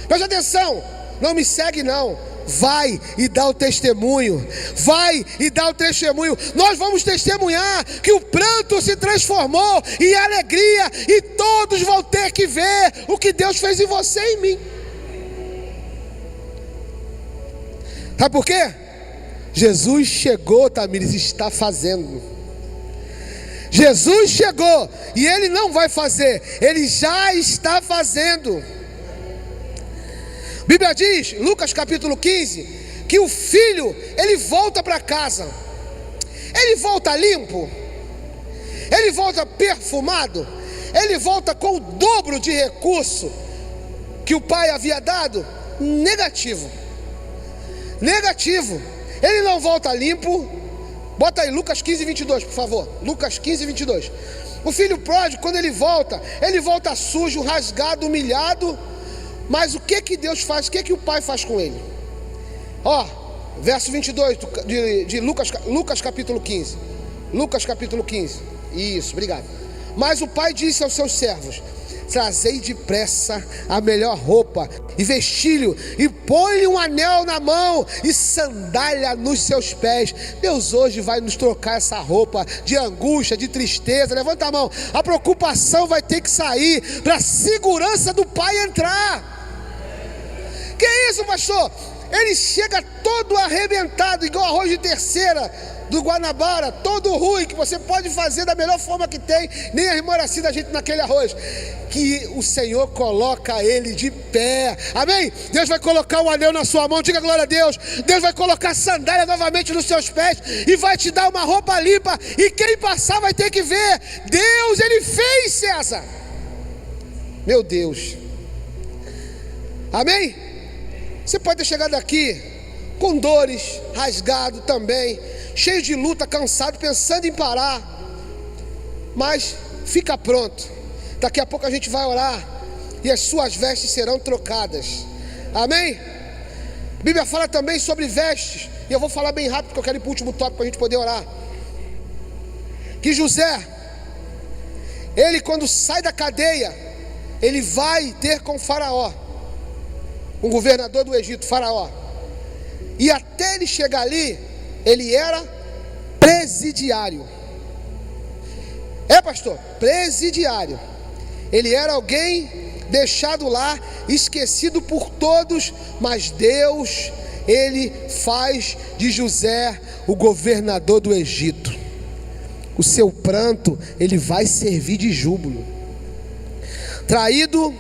preste atenção, não me segue não, vai e dá o testemunho. Vai e dá o testemunho. Nós vamos testemunhar que o pranto se transformou em alegria, e todos vão ter que ver o que Deus fez em você e em mim. Sabe por quê? Jesus chegou, Tamires, está fazendo. Jesus chegou e Ele não vai fazer, Ele já está fazendo. A Bíblia diz, Lucas capítulo 15, que o filho, ele volta para casa. Ele volta limpo? Ele volta perfumado? Ele volta com o dobro de recurso que o pai havia dado? Negativo. Negativo. Ele não volta limpo. Bota aí Lucas 15, 22, por favor. Lucas 15, 22. O filho pródigo, quando ele volta sujo, rasgado, humilhado. Mas o que Deus faz? O que o pai faz com ele? Ó, verso 22 de Lucas capítulo 15. Lucas capítulo 15. Isso, obrigado. Mas o pai disse aos seus servos: trazei depressa a melhor roupa e vestilho, e põe-lhe um anel na mão e sandália nos seus pés. Deus hoje vai nos trocar essa roupa de angústia, de tristeza. Levanta a mão. A preocupação vai ter que sair para a segurança do pai entrar. Que isso, pastor? Ele chega todo arrebentado, igual arroz de terceira do Guanabara, todo ruim, que você pode fazer da melhor forma que tem, nem a irmã assim da gente naquele arroz. Que o Senhor coloca ele de pé, amém? Deus vai colocar um anel na sua mão, diga glória a Deus. Deus vai colocar sandália novamente nos seus pés e vai te dar uma roupa limpa, e quem passar vai ter que ver. Deus, Ele fez, César. Meu Deus, amém? Você pode ter chegado aqui com dores, rasgado também, cheio de luta, cansado, pensando em parar. Mas fica pronto. Daqui a pouco a gente vai orar e as suas vestes serão trocadas. Amém? A Bíblia fala também sobre vestes. E eu vou falar bem rápido porque eu quero ir para o último tópico para a gente poder orar. Que José, ele quando sai da cadeia, ele vai ter com Faraó, um governador do Egito, Faraó. E até ele chegar ali, ele era presidiário. É, pastor? Presidiário. Ele era alguém deixado lá, esquecido por todos, mas Deus, Ele faz de José o governador do Egito. O seu pranto, ele vai servir de júbilo. Traído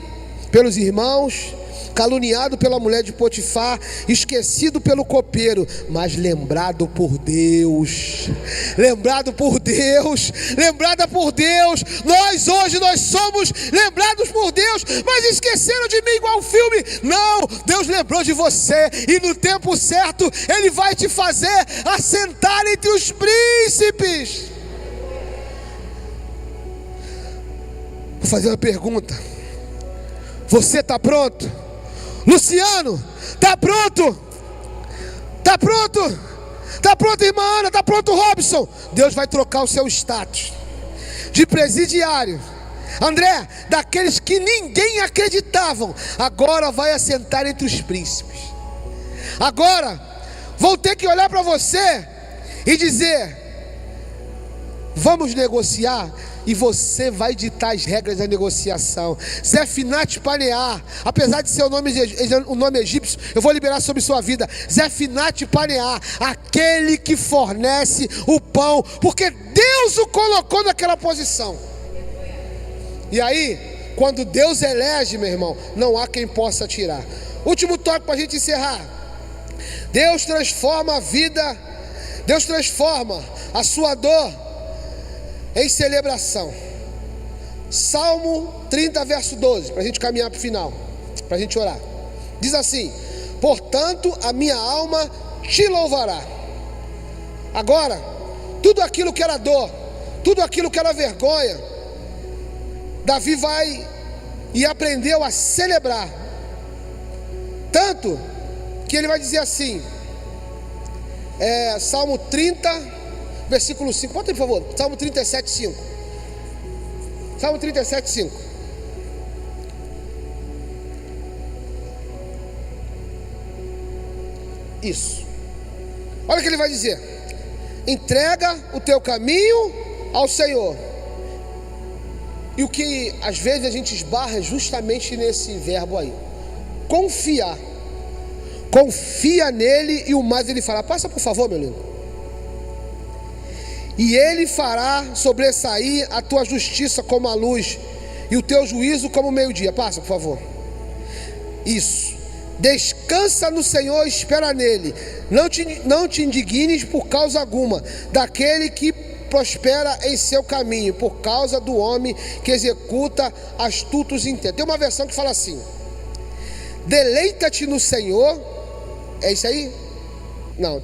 pelos irmãos, caluniado pela mulher de Potifar, esquecido pelo copeiro, mas lembrado por Deus. Lembrado por Deus, lembrada por Deus. Nós hoje, nós somos lembrados por Deus, mas esqueceram de mim igual o filme. Não, Deus lembrou de você, e no tempo certo Ele vai te fazer assentar entre os príncipes. Vou fazer uma pergunta. Você está pronto? Luciano, tá pronto? Tá pronto? Tá pronto, irmã Ana? Tá pronto, Robson? Deus vai trocar o seu status de presidiário, André, daqueles que ninguém acreditavam, agora vai assentar entre os príncipes. Agora vão ter que olhar para você e dizer: vamos negociar. E você vai ditar as regras da negociação. Zefinat Paneah, apesar de ser o nome egípcio, eu vou liberar sobre sua vida. Zefinat Paneah, aquele que fornece o pão, porque Deus o colocou naquela posição. E aí, quando Deus elege, meu irmão, não há quem possa tirar. Último toque para a gente encerrar. Deus transforma a vida, Deus transforma a sua dor em celebração. Salmo 30, verso 12, para a gente caminhar para o final, para a gente orar. Diz assim: portanto a minha alma te louvará. Agora, tudo aquilo que era dor, tudo aquilo que era vergonha, Davi vai e aprendeu a celebrar. Tanto que ele vai dizer assim, Salmo 30, versículo 5, bota aí por favor, Salmo 37, 5. Salmo 37, 5. Isso. Olha o que ele vai dizer: entrega o teu caminho ao Senhor. E o que às vezes a gente esbarra é justamente nesse verbo aí: confiar. confia nele e o mais ele fará. Passa por favor, meu lindo. E ele fará sobressair a tua justiça como a luz e o teu juízo como o meio-dia. Passa por favor. Isso. Descansa no Senhor e espera nele. Não te indignes por causa alguma daquele que prospera em seu caminho, por causa do homem que executa astutos intentos. Tem uma versão que fala assim: deleita-te no Senhor. É isso aí? Não,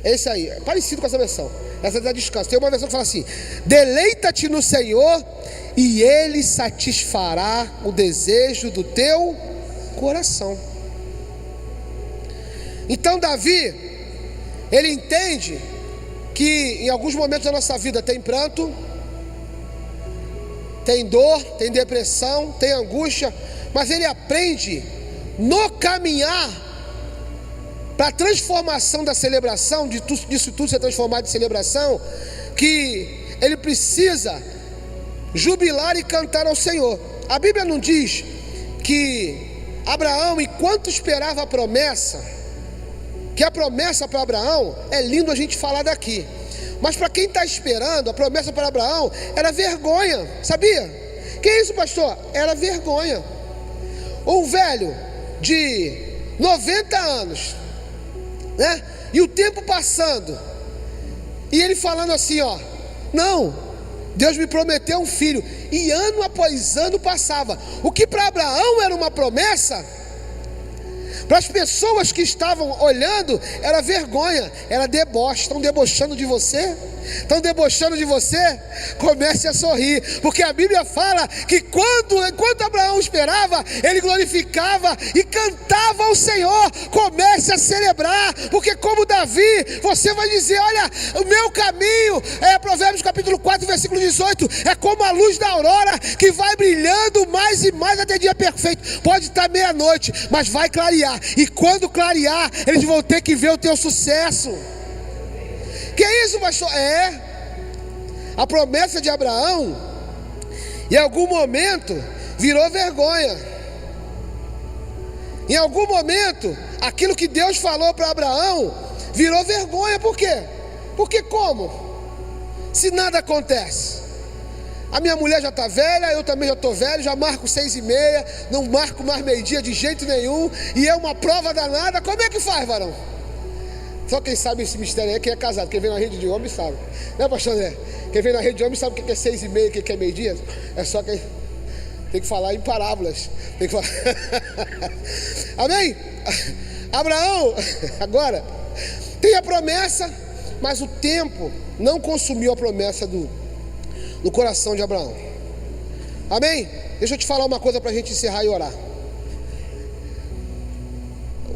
é isso aí, é parecido com essa versão. Essa dá descanso. Tem uma versão que fala assim: deleita-te no Senhor e Ele satisfará o desejo do teu coração. Então Davi, ele entende que em alguns momentos da nossa vida tem pranto, tem dor, tem depressão, tem angústia, mas ele aprende no caminhar para a transformação da celebração, disso tudo ser transformado em celebração, que ele precisa jubilar e cantar ao Senhor. A Bíblia não diz que Abraão, enquanto esperava a promessa, que a promessa para Abraão, é lindo a gente falar daqui, mas para quem está esperando, a promessa para Abraão era vergonha, sabia? Que isso, pastor? Era vergonha. Um velho de 90 anos, né? E o tempo passando, e ele falando assim, ó: não, Deus me prometeu um filho, e ano após ano passava. O que para Abraão era uma promessa, para as pessoas que estavam olhando era vergonha, era deboche. Estão debochando de você? Estão debochando de você? Comece a sorrir, porque a Bíblia fala que enquanto Abraão esperava, ele glorificava e cantava ao Senhor. Comece a celebrar, porque como Davi, você vai dizer: olha, o meu caminho, Provérbios capítulo 4, versículo 18, é como a luz da aurora, que vai brilhando mais e mais até dia perfeito. Pode estar meia-noite, mas vai clarear, e quando clarear, eles vão ter que ver o teu sucesso. Que isso, pastor? A promessa de Abraão, em algum momento, virou vergonha. Em algum momento, aquilo que Deus falou para Abraão, virou vergonha. Por quê? Porque como? Se nada acontece. A minha mulher já está velha, eu também já estou velho, já marco 6h30, não marco mais meio-dia de jeito nenhum, e é uma prova danada. Como é que faz, varão? Só quem sabe esse mistério aí é quem é casado. Quem vem na rede de homem sabe, né, pastor André? Quem vem na rede de homem sabe o que é 6h30, o que é meio-dia. É só quem tem que falar em parábolas. Tem que falar. Amém? Abraão, agora, tem a promessa, mas o tempo não consumiu a promessa no coração de Abraão. Amém? Deixa eu te falar uma coisa para a gente encerrar e orar.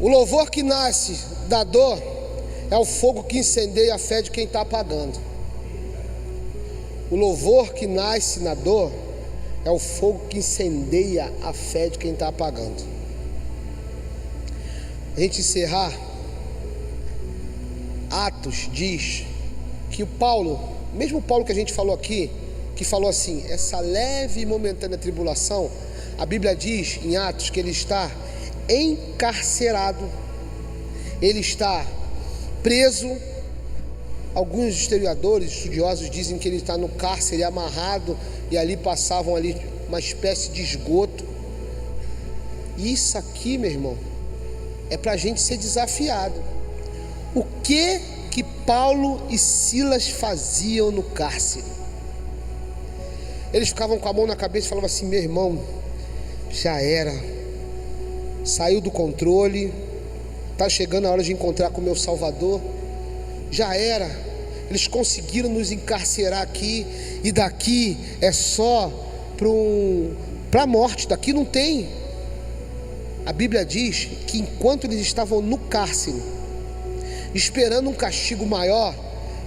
O louvor que nasce da dor é o fogo que incendeia a fé de quem está apagando. O louvor que nasce na dor é o fogo que incendeia a fé de quem está apagando. A gente encerrar, Atos diz que o Paulo, mesmo Paulo que a gente falou aqui, que falou assim, essa leve e momentânea tribulação, a Bíblia diz em Atos que ele está encarcerado, ele está preso. Alguns historiadores, estudiosos dizem que ele está no cárcere amarrado, e ali passavam ali uma espécie de esgoto. Isso aqui, meu irmão, é para a gente ser desafiado. O que Paulo e Silas faziam no cárcere? Eles ficavam com a mão na cabeça e falavam assim: meu irmão, já era, saiu do controle, está chegando a hora de encontrar com o meu Salvador, já era, eles conseguiram nos encarcerar aqui, e daqui é só para a morte, daqui não tem. A Bíblia diz que enquanto eles estavam no cárcere, esperando um castigo maior,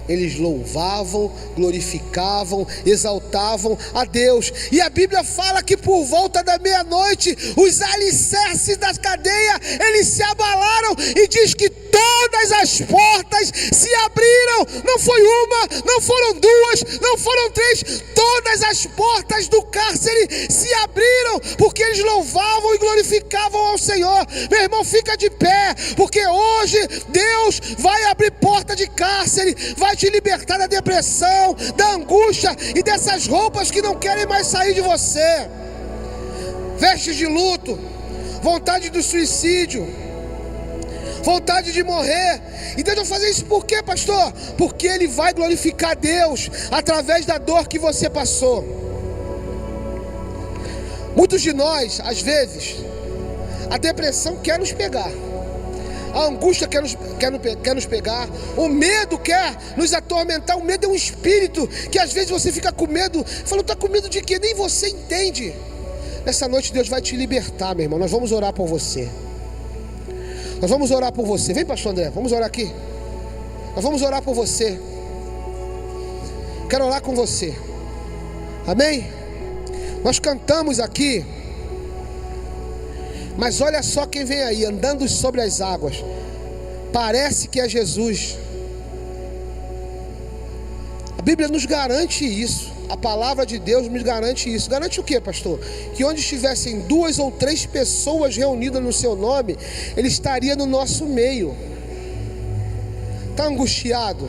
eles louvavam, glorificavam, exaltavam a Deus. E a Bíblia fala que por volta da meia-noite, os alicerces das cadeias, eles se abalaram, e diz que todos todas as portas se abriram. Não foi uma, não foram duas, não foram três. Todas as portas do cárcere se abriram, porque eles louvavam e glorificavam ao Senhor. Meu irmão, fica de pé, porque hoje Deus vai abrir porta de cárcere, vai te libertar da depressão, da angústia e dessas roupas que não querem mais sair de você. Vestes de luto, vontade do suicídio, vontade de morrer. E Deus vai fazer isso por quê, pastor? Porque Ele vai glorificar Deus através da dor que você passou. Muitos de nós, às vezes, a depressão quer nos pegar, a angústia quer nos pegar, o medo quer nos atormentar. O medo é um espírito que às vezes você fica com medo. Fala, está com medo de quê? Nem você entende. Nessa noite Deus vai te libertar, meu irmão. Nós vamos orar por você. Nós vamos orar por você. Vem, pastor André, vamos orar aqui. Nós vamos orar por você. Quero orar com você. Amém? Nós cantamos aqui, mas olha só quem vem aí, andando sobre as águas. Parece que é Jesus. A Bíblia nos garante isso. A palavra de Deus nos garante isso. Garante o quê, pastor? Que onde estivessem 2 ou 3 pessoas reunidas no seu nome, Ele estaria no nosso meio. Está angustiado?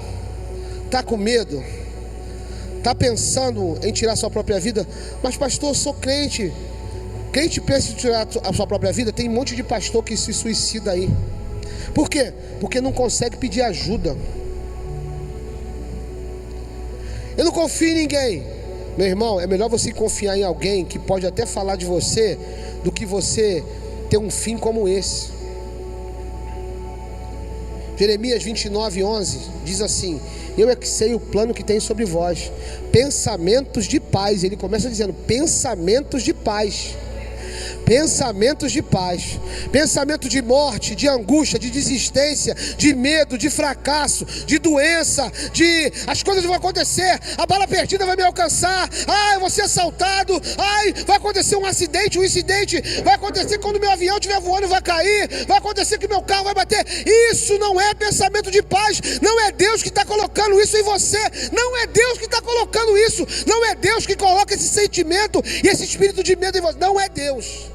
Está com medo? Está pensando em tirar sua própria vida? Mas pastor, eu sou crente. Crente pensa em tirar a sua própria vida? Tem um monte de pastor que se suicida aí. Por quê? Porque não consegue pedir ajuda. Eu não confio em ninguém. Meu irmão, é melhor você confiar em alguém que pode até falar de você, do que você ter um fim como esse. Jeremias 29:11 diz assim: eu é que sei o plano que tenho sobre vós, pensamentos de paz. Ele começa dizendo, pensamentos de paz. Pensamentos de paz, pensamento de morte, de angústia, de desistência, de medo, de fracasso, de doença, de as coisas vão acontecer, a bala perdida vai me alcançar, eu vou ser assaltado, vai acontecer um acidente, vai acontecer quando meu avião estiver voando, vai cair, vai acontecer que meu carro vai bater. Isso não é pensamento de paz, não é Deus que está colocando isso em você, não é Deus que está colocando isso, não é Deus que coloca esse sentimento e esse espírito de medo em você, não é Deus.